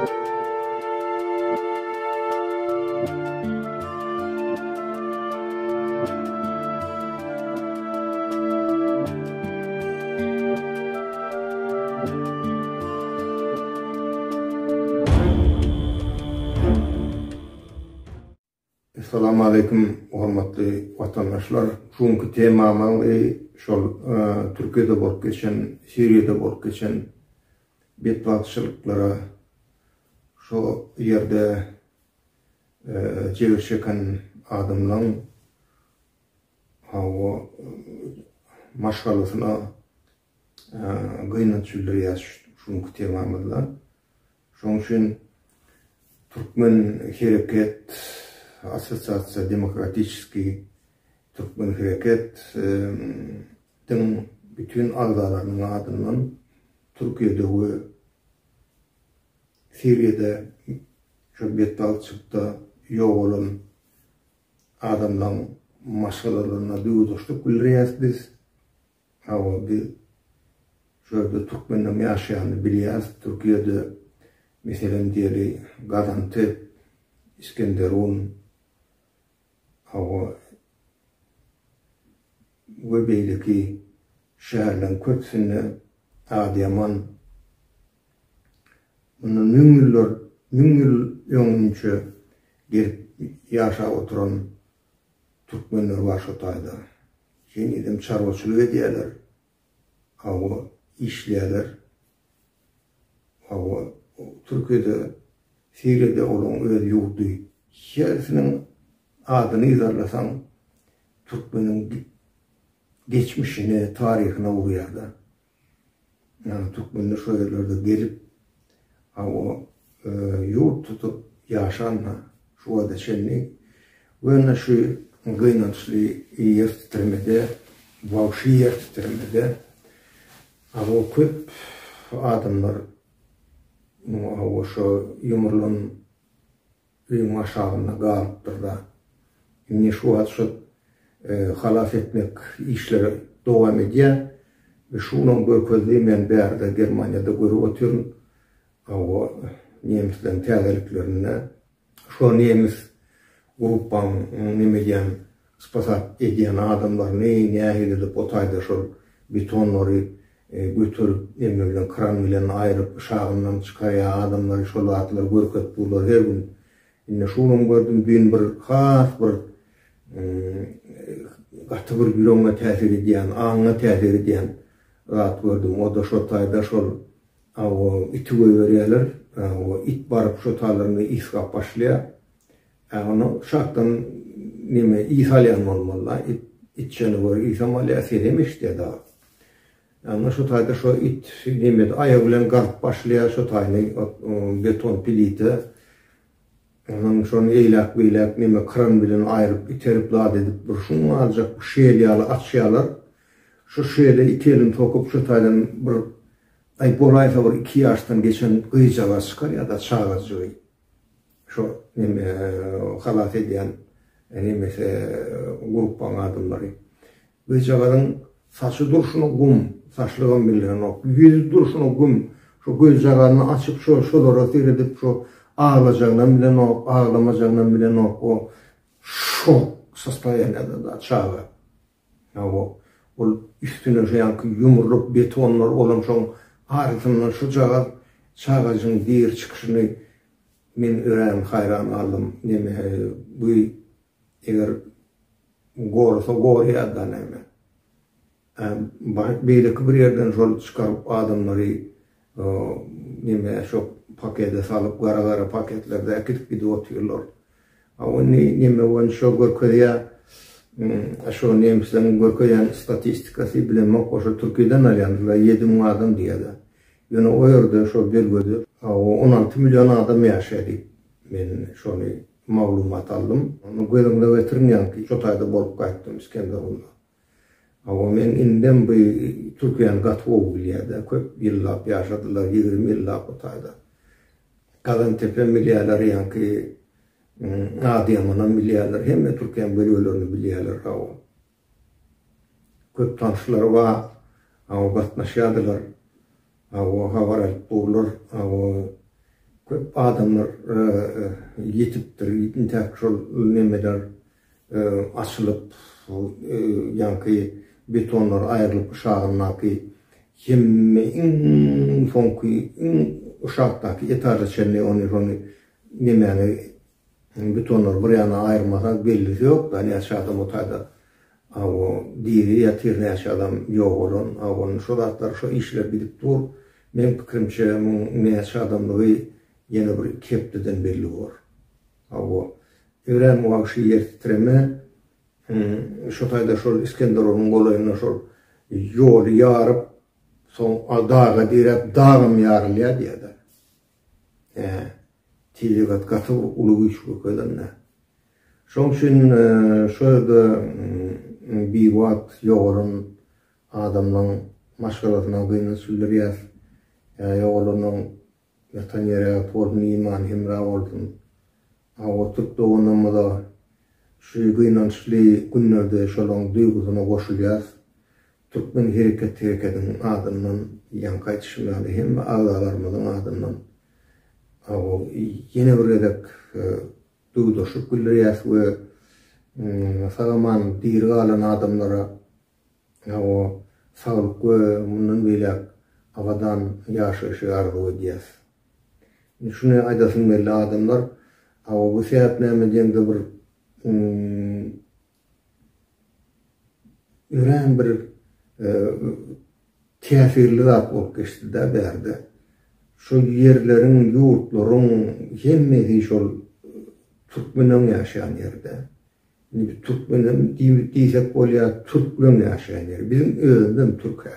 Assalamu alaikum hormatly vatandaşlar. Şunkü temamı şol Türkiye'de bolup geçen, Suriye'de bolup geçen betbatçılıklara şu yerde cevir çeken adamların o maşgalısına gıynatçıları şunkü temamılar. Şunun için Türkmen Hareket Ассоциация Демократический Türkmen Hareket bütün ağzalarının adından Türkiye'de ve Suriye'de şu betbalçılıkta yok olan adamların maşgalalarına duyuluştuk biliriz biz. Ama biz şöyle Türkmen'in yaşayanı biliyoruz. Türkiye'de mesela diğeri Gaziantep, İskenderun, ve beyleki şehirlerin kötüsünde Adıyaman bunun nüngül yönünce gelip yaşa oturan Türkmenler var şu tayda. Yeniden çarvaçılığı ediyorlar. İşliyorlar. Türkiye'de, Suriye'de olan öyle yurdu. Şehrinin adını izarlasan Türkmen'in geçmişine, tarihine uğruyor da. Yani Türkmenler şöylelerde gelip yurt tutup yaşanma şu adı şenli ve şu gıynatçılığı yer titremede, vahşi yer titremede köp adamlar şu yumurluğun ün aşağına kalıptır da. Şimdi şu an halaf etmek işleri devam ediyor. Ve şunun görkezliği ben bir yerde Germanya'da görüp oturuyorum. Nemizlerin tedaliklerine. Şu Nemiz gruppan nemediyen spasat ediyen adamlar neyi edip otayda şu betonları götürüp nemlerden kran bilen ayırıp şağından çıkarıyor adamları şol atlar görket bulur her gün. Yine şunun gördüm bir khas bir katı bir gülüğüne tesir ediyen, ağına tesir ediyen rahat gördüm. O da şu tayda şol iti veriyorlar. İt barıp şu taylarını iskap başlıyor. Onu şaktan İsalyan olmalı. İtçeni var, İsamalya sedemiş diye daha. Yani şu tayda şu it ayağıyla garp başlıyor şu tayını beton pilite. Onun şunu eylak kran bilen ayırıp iterip lad edip şunu alacak bu şeyliyalı atşıyalar. Şu şeyle iki elin tokup şu taydan bir ay bolaysa var 2 yaştan geçen gıycalar çıkar ya da çağızcığı. Şu halat ediyen gruppan adımları. Gıycaların saçı duruşunu gum, saçlığın bilen o. Yüzü duruşunu gum. Şu gıycalarını açıp şulara seyredip şu ağlayacağından bilen o, ağlamayacağından bilen o şok состояние'de da çağı. O üstüne şu yankı yumurluk betonlar olan şu ağrısından şu çağacın diğer çıkışını men öğren hayran aldım. Bu eğer gorsa gorya da neme. Beyleki bir yerden şol çıkarıp adamları şu pakete salıp gara paketlerde akıtıp gidip oturuyorlar. Onu şu görküyor, şu nemizlerin görküyen statistikası bilinmek o şu Türkiye'den alyandılar 7 adam diye de. Yani o yerde şu bölgede 16 milyon adam yaşadı. Ben şunu malumat aldım. Onu gözümde getirmeyen ki şu tayda bolup kayıttım İskenderun'da. Ama men inden bu Türkiye'nin katı oğuliyadı. Köp yıllar yaşadılar, 20 yıllar o tayda. Gaziantep'e milyarlar yankı Adıyaman'a milyarlar hem de Türkiye'nin bölülerini milyarlar. Köp tanışlar var, batnaşyadılar. Havaral bulur, köp adamlar yetipdir. Ýetimtäk şol nemeler açılıp ýanky betonlar aýrylyp uşagynaky hemme iň soňky uşakdaky etaje onu nemeni betonlar bir ýana aýyrmasa belli ýok da näçe adam otayda o diri ýatyr näçe adam ýok bolan onu şo zatlar şo işler bilip dur. Men pikirimçe näçe adamlygy ýene bir kepdiden belli bor. O ören wagşy ýertirme şo taýda şol İskenderowyň golaryna şol ýol ýaryp soň daga direp dagam ýarylýar diýdi. Tiligat gaty uly güç kökenler. Şoň üçin şoýda bir wagt ýogurun adamlaryň maşgalatyna gyny süldirýär. Ýogurlaryň yatan ýere torun iman hemra boldum. Türk dogunamda şu gynançly günlerde şolaň duýgusyna goşulýar. Türkmen hereketiniň adamdan ýanky aýtışmaly hem ağalarymyň adamdan. Yine bir edek duýdaşyp gülýär we sagaman dirge alan adamlara saglyk we mundan beýle awadan ýaşaşy arzu edýär. Şunu aýdasyn belli adamlar bu sebäplemden bir ören bir täsirli zat bolup geçdi-de berdi. Şu yerlerin, yurtlaryň hemmesi şol Türkmeniň ýaşaýan ýerde. Türkmenim diýsek bolýar, Türkmen ýaşaýan ýer. Bizim özünden Türkiýe.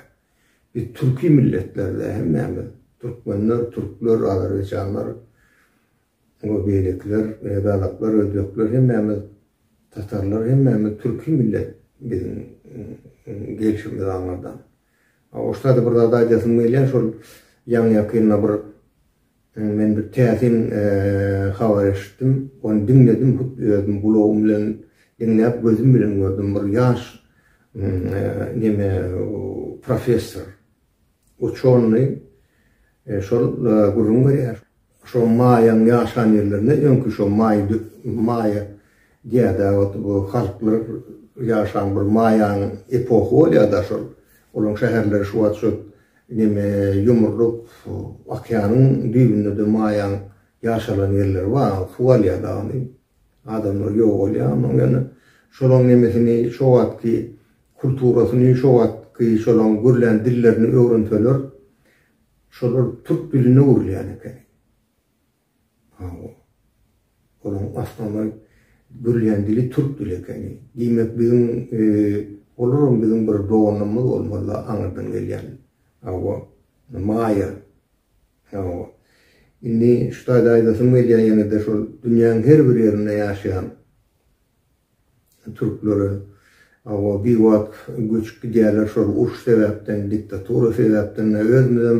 Biz Türki milletlerde hemmemiz Türkmenler, Türkler, Azerbaycanlar, o beýlekler, Galaplar, Özbekler hemmemiz Tatarlar hemmemiz Türki millet bizim gelişimiz anlardan. Oştada bir da aýdasym gelýär şol ýan ýakynna bir men bir täsin habar eşitdim. Onu dinledim, hutbedim, bulawym bilen dinläp gözüm bilen gördüm bir ýaş neme professor. Uçony şol gurrun berýär. Şo maýan ýaşan ýerlerine öňkü şo maýa diýede bu halklar ýaşan bir maýan epohy bolýar şol. Olaň şäherler şu wagt neme yumurlup okeanyň düýbünde de maýan ýaşalan ýerler bar. Suwalýa da adamlar ýok bolýar. Ýani şolaň nemesini şo wagtky kulturasyny şo wagtky şolaň gürlen dillerini öwrenteler. Şolar Türk dilini öwrenýär eken. Olaň aslında gürlen dili Türk dili eken. Diýmek bizim olaryň bizim bir doganymyz bolmaly aňyrdan gelýän. Maya. Indi şuýda aýdasym gelýär ýene de şol dünýäniň her bir ýerinde ýaşaýan türkleri bir wagt göç gidýärler şol uruş sebäpden, diktatura sebäpden özüňiz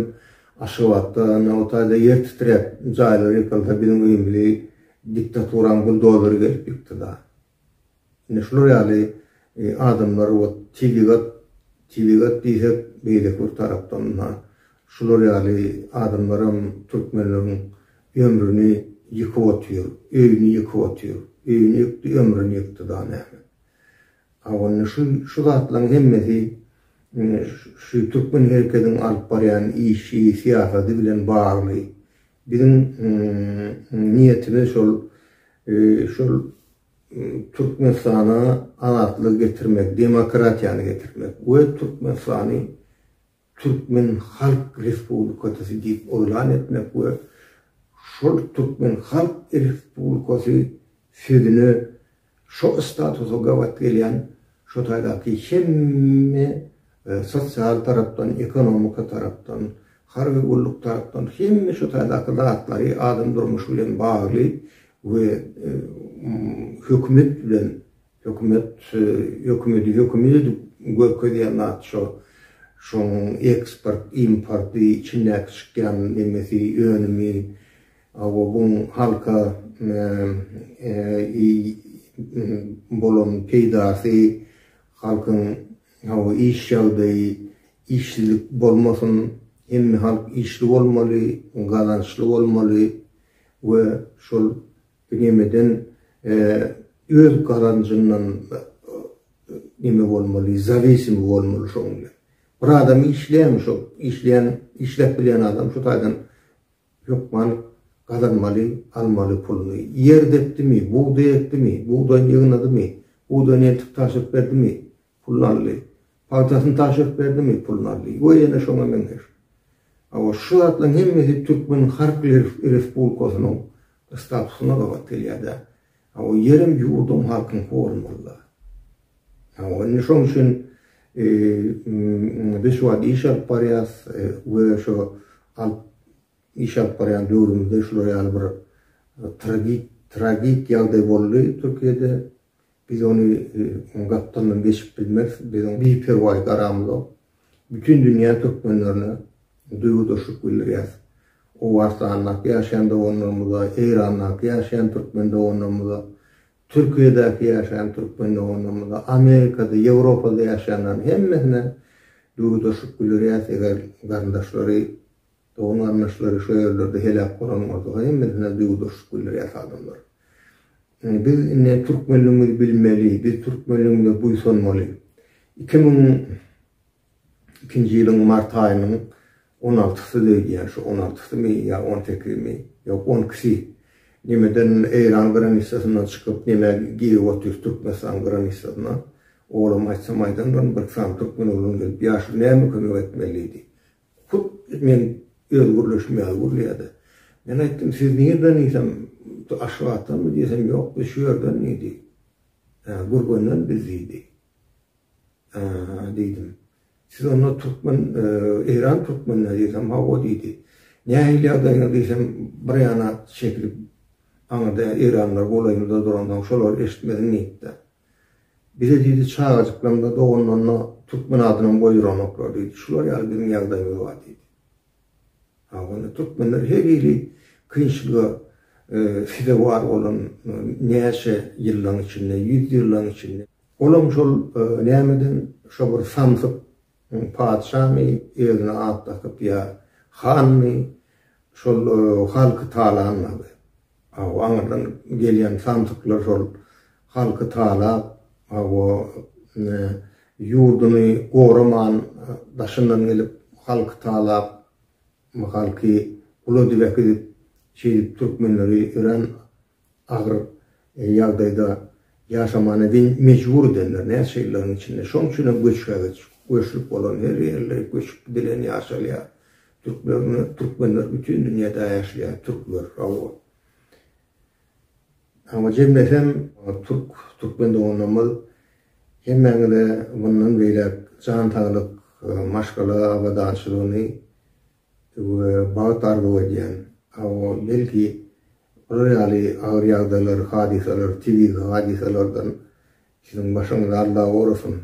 aşywatdan otaýda ýer titrep jaýlar ýepildi bizim öýümli diktaturaň buldozer gelip ýetdi da. Indi şular ýaly adamlar o tiligat diýsek beýleki tarapdan şular ýaly adamlarym türkmenleriň ömrüni ýykyp otýar, öýüni ýykyp otýar, öýüni ýykdy, ömrüni ýykdy da näme. Awany şu zatlaryň hemmesi şu türkmen hereketiniň alyp barýan işi, siýasaty bilen bagly. Bizim niýetimiz şol Türkmenistana anatlyk getirmek, demokratiýany getirmek. Bu Türkmenistany Türkmen Halk Respublikasy diýip elan etmek we şol Türkmen Halk Respublikasy sözüni şo statusa gawat gelýän şo taýdaky hemme sosial tarapdan, ekonomik tarapdan, harby gulluk tarapdan hemme şo taýdaky zatlary adam durmuşy bilen bagly we hökümet bilen hökümeti gökdýän şo eksport, import içinde çıkan nemesi önemi bu halka bolon peydasy halkın iş ýagdaý işçilik bolmasyn, hemme halk işli bolmaly, galançly bolmaly, we şol nemeden öz garancından neme bolmaly, zavisim bolmaly şoňla. Bir adam işlep bilen adam şu taýdan ýokman kazanmaly, almaly puluny. Yer depdimi, buğday ekdimi, buğday ýygynadymy, buğday netip taşyp berdimi, pul aldy. Pagtasyny taşyp berdimi, pul aldy. O ýene şoňa meňer. Awa şu atlaň hemmesi Türkmen Halk Respublikasynyň statusyna gowat gelýär. Awa yerim ýurdum halkyň formaly. Awa indi şoň üçin biz şu an iş alıp barýas we şu iş alıp barýan döwrümizde şuraya bir tragik ýagdaý boldy Türkiýede. Biz onu gapdan geçip bilmez. Bizim bir pervay garamda bütün dünya Türkmenlerine duygudaşyk bildirýär. O warsanlak ýaşaýan dowonlarymyza, Eýranlak ýaşaýan Türkmen dowonlarymyza, Türkiýedäki ýaşaýan Türkmen dowonlarymyza, Amerikada, Ýewropada ýaşaýanlar hemmesine duygudaşyk bildirýär. Eger garyndaşlary, dowon garyndaşlary şu ýerlerde helak bolan bolsa, hemmesine duygudaşyk bildirýär adamlar. Biz ne Türkmenlüğümüzü bilmeli, biz Türkmenlüğümüze buýsunmaly. 2002 ýylyň mart aýynyň 16-sy diýýär, şu 16-sy mi ýa 18-si mi, ýok 12-si. Nemeden Eýran granisasyna çykyp neme giýip otyr Türkmenistan granisasyna. Oğlum açsam aýdandan bir san Türkmen oğlum gelip ýaşy näme kömek etmeliydi. Hut men özgürleşmeli gurlýady. Men aýtdym, siz nerden isem aşağıdan mı diysem, yok, biz şu yerden neydi? Gurgundan biziydi. Dedim. Siz onu Türkmen, İran Türkmenler diysem, ha o deydi. Nehiliyadayına diysem, bir yana çekilip, anada İranlar kolayımda durandan şolar eşitmedin neydi. Bize deydi, çağacıklarında doğunlarına Türkmen adının boyuranoklar deydi. Şular yani bizim yağdayımız var deydi. Türkmenler her yeri kıyınçlığa fide var olan näçe ýyllaryň içinde, 100 ýyllaryň içinde. Olam şol nämeden şo bir samsyk padşamy ýerine at takyp ýa hanmy şol halky talanmagy. Aňdan gelýän samsyklar şol halky talap, ýurduny goraman daşyndan gelip halky talap, halky uludybek Türkmenleri İran ağır ýagdaýda ýaşamany mecbur edenler, näçe ýyllaryň içinde. Şoň üçin göçüp bolan her ýerler göçüp bilen ýaşalýar. Türkmenler bütün dünýäde ýaşaýar, türkler. Ama jemlesem Türkmen dowonlarymyz hemmeňde bundan beýle can taýlyk maşgala abadançylygyny we bagtarly edýän. Belki reali ağır ýagdaýlar, hadiseler, TV hadiselerden sizin başyňyza Allah gorusun.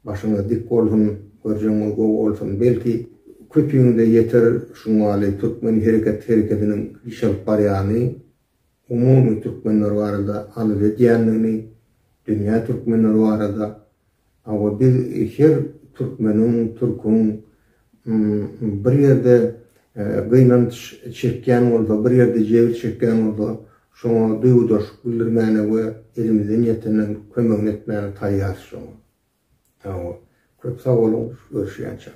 Başyňyza dik bolsun, görjeňiz gowy bolsun. Belki köpüňde ýeter şuňaly Türkmen hereketiniň iş alyp barýany, umumy Türkmenler barada alyp edýändigini, dünýä Türkmenleri barada, biz her Türkmeniň, Türküň bir ýerde gynanç çekýän bolsa, bir ýerde jebir çekýän bolsa, şoňa duýgudaşyk bildirmäne we elimizden ýetenden kömek etmäne taýýar şoňa. Köp sag bolun, görüşýänçe.